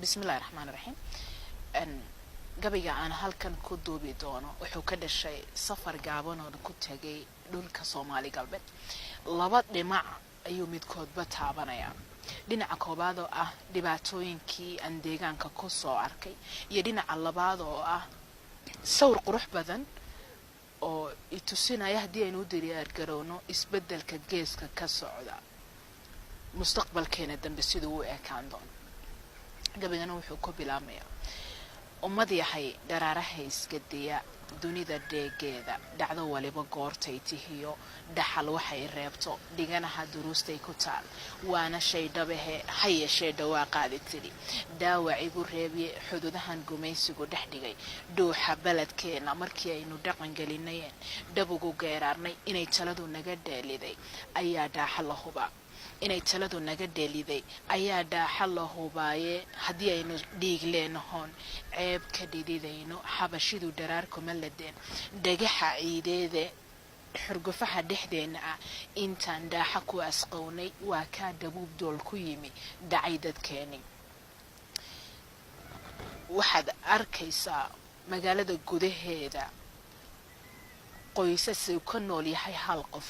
بسم الله الرحمن الرحيم ان gabayga aan halkan ku duubi doono wuxuu ka dhashay safar gaaban oo ku tagay dhulka Soomaali galbeed laba dhinac ayuu midkoodba taabanaya dhinaca koobaad oo ah dhibaatooyinkii aan deegaanka ku soo arkay iyo dhinaca labaad oo ah sawir qurux badan oo itusinaya hadii aynu diyaar garowno isbedelka geeska ka socda mustaqbalkeena dambe sidoo uu ekaan doono gabaygan wuxuu ku bilaabmayaa ummad yahay daraaraha isgadiya dunida deegeeda dhacdo waliba goortay tihiyo dhaxal waxay reebto dhiganaha duruustay ku taal waana shay dhabahe hayeshe dhawaaqaadi tiri daawacigu reebiye xuduudahan gumaysigu dhexdhigay dhuuxa baladkeena markii aynu dhaqan gelinayeen dhabugu geerarnay inay taladu naga dheeliday ayaa dhaaxa la hubaa inay taladu naga dheeliday ayaa dhaaxa la hubaaye hadii aynu dhiig leenahoon ceeb ka dhididayno xabashidu dharaar kuma ladeen dhagaxa ciideede xurgufaha dhexdeena ah intaan dhaaxa ku asqownay waa ka dabuub dool ku yimi dhacay dadkeeni waxaad arkaysaa magaalada gudaheeda qoysas ka nool yahay hal qof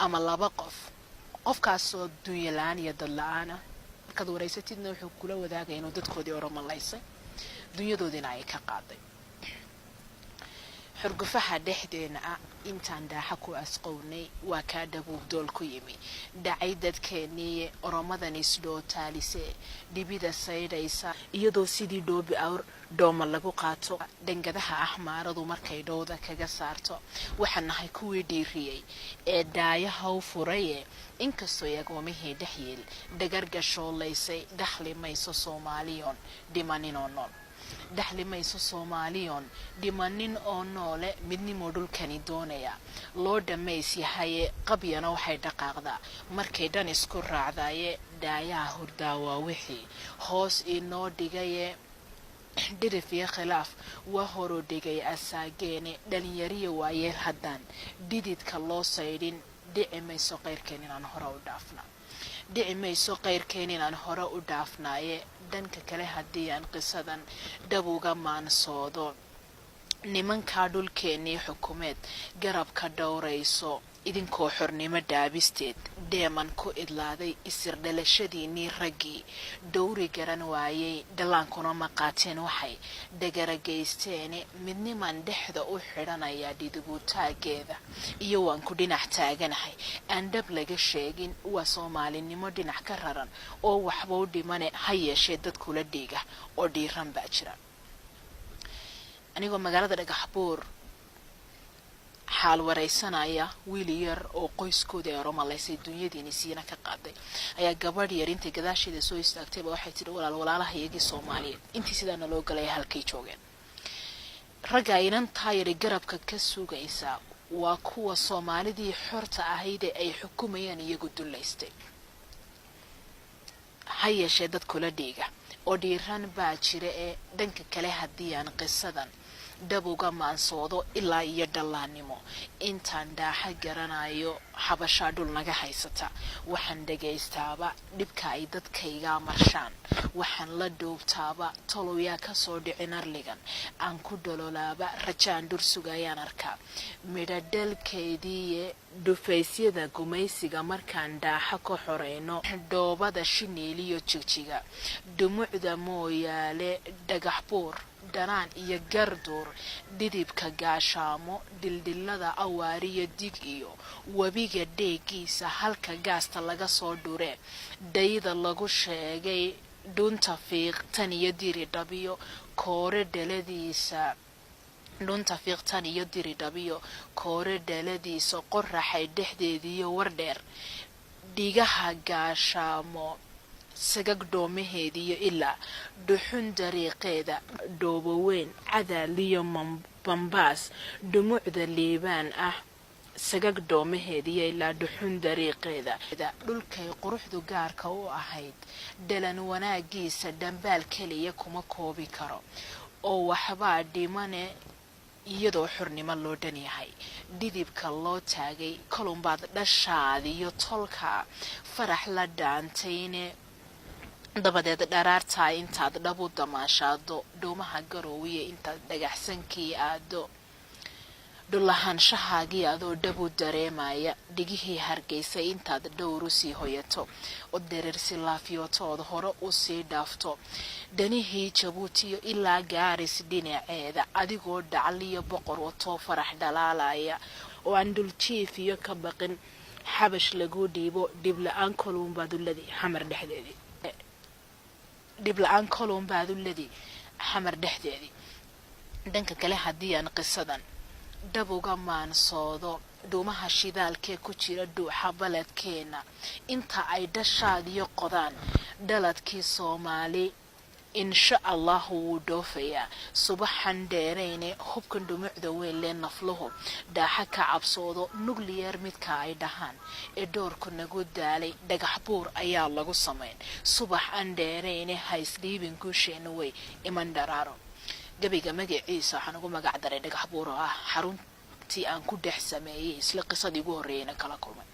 ama laba qof qofkaasoo dunya la'aan iyo dad la'aan markaad wareysatidna wuxuu kula wadaagay inuu dadkoodii oromalaysay dunyadoodina ay ka qaaday xurgufaha dhexdeena ah intaan dhaaxa ku asqownay waa ka dhabuub dool ku yimi dhacay dadkeenii oromadan isdhootaalise dhibida saydaysa iyadoo sidii dhoobi awr dooma lagu qaato dhangadaha ahmaaradu markay dhowda kaga saarto waxaan nahay kuwii dhiiriyay ee daayaha u furaye inkastoo yagoomihii dhexyeel dhagar gashooleysay dhaxli mayso Soomaaliyoon dhimanin oo nool dhaxli mayso Soomaaliyoon dhimanin oo noole midnimo dhulkani doonaya loo dhameys yahay qabyana waxay dhaqaaqdaa markay dhan isku raacdaye daayaha hurdaawa wixii hoos inoo dhigaye dhirifiye khilaaf waa horo dhigay asaageene dhalinyariyo waayeel haddaan dhididka loo saydhin dhici mayso qeyrkeen inaan hore u dhaafna dhici mayso qeyrkeen inaan hore u dhaafnaaye dhanka kale haddii aan qisadan dhab uga maansoodo nimanka dhulkeenii xukumeed garabka dhowrayso idinkoo xornimo dhaabisteed deeman ku idlaaday isir dhalashadiinii raggii dhowri garan waayay dhallaankuna ma qaateen waxay dhagaragaysteen midniman dhexda u xidhanaya dhidibutaageeda iyo waan ku dhinac taaganahay aan dhab laga sheegin waa Soomaalinimo dhinac ka raran oo waxba u dhimane ha yeeshee dad kula dhiiga oo dhiiran baa jira anigoo magaalada Dhagaxbuur xaal wareysanaya wiil yar oo qoyskooda ay oromalaysay dunyadiina siina ka qaaday ayaa gabadh yar intii gadaasheeda soo istaagtay waxay tiri walaalaha iyagii Soomaaliyeed intii sidaana loo galay halkay joogeen ragga aynan taayir garabka ka sugaysa waa kuwa Soomaalidii xorta ahayd ay xukumayaan iyagu duleystay hayeshe dad kula dhiiga oo dhiiran baa jira ee dhanka kale hadii aan qisadan dhab uga maansoodo ilaa iyo dhallaanimo intaan dhaaxa garanayo xabasha dhul naga haysata waxaan dhagaystaaba dhibka ay dadkayga marshaan waxaan la duubtaaba toloyaa ka soo dhicin arligan aan ku dhololaaba rajaan dur sugayaan arkaa midhadhalkeedii dhufaysyada gumaysiga markaan dhaaxa ka xoreyno dhoobada shiniiliyo jigjiga dhumucda mooyaale Dhagaxbuur danaan iyo garduur dhidibka gaashaamo dildilada awaariyo dig iyo wabiga dheegiisa halka gaasta laga soo dhure dayda lagu sheegay dhunta fiiqtan iyo diri dhabiyo koore dhaladiisa dhunta fiiqtan iyo diri dhabiyo koore dhaladiisa qorraxay dhexdeediyo wardheer dhigaha gaashaamo sagag doomaheediyo ilaa dhuxun dariiqeeda dhooboweyn cadaaliyo bambaas dhumucda liibaan ah sagag doomaheediyo ilaa dhuxun dariiqeeda dhulkay quruxdu gaarka u ahayd dhalan wanaagiisa dhambaal kaliya kuma koobi karo oo waxbaa dhimane iyadoo xornimo loo dhan yahay dhidibka loo taagay kolumbaad dhashaadiyo tolka farax la dhaantayne dabadeed dharaartaa intaad dhabu damaashaado dhuumaha garoowiye intaad dhagaxsankii aado dhulahanshahaagii adoo dhabu dareemaya dhigihii hargeysa intaad dhowru sii hoyato oo derersi laafiyootood hore u sii dhaafto danihii jabuutiyo ilaa gaaris dhinaceeda adigoo dhacliyo boqor watoo farax dhalaalaya oo aan dhuljiif iyo ka baqin xabash lagu dhiibo dhibla-aan kolumbaadulladii xamar dhexdeedii dhanka kale haddii aan qisadan dhabuga maansoodo dhuumaha shidaalkee ku jira dhuuxa baledkeena inta ay dhashaadiyo qodaan dhaladkii Soomaali insha Allah wuu dhoofayaa subaxan dheereyne hubkan dhumucda weyle nafluhu dhaaxa ka cabsoodo nuclear midka ay dhahaan ee doorku nagu daalay dhagax buur ayaa lagu sameyn subax aan dheereyne haysdhiibin guusheena way iman dharaaro gabiga magaciisa waxaan ugu magac daray dhagax buur oo ah xaruntii aan ku dhex sameeyay isla qisadii ugu horeeyayna kala kulmay.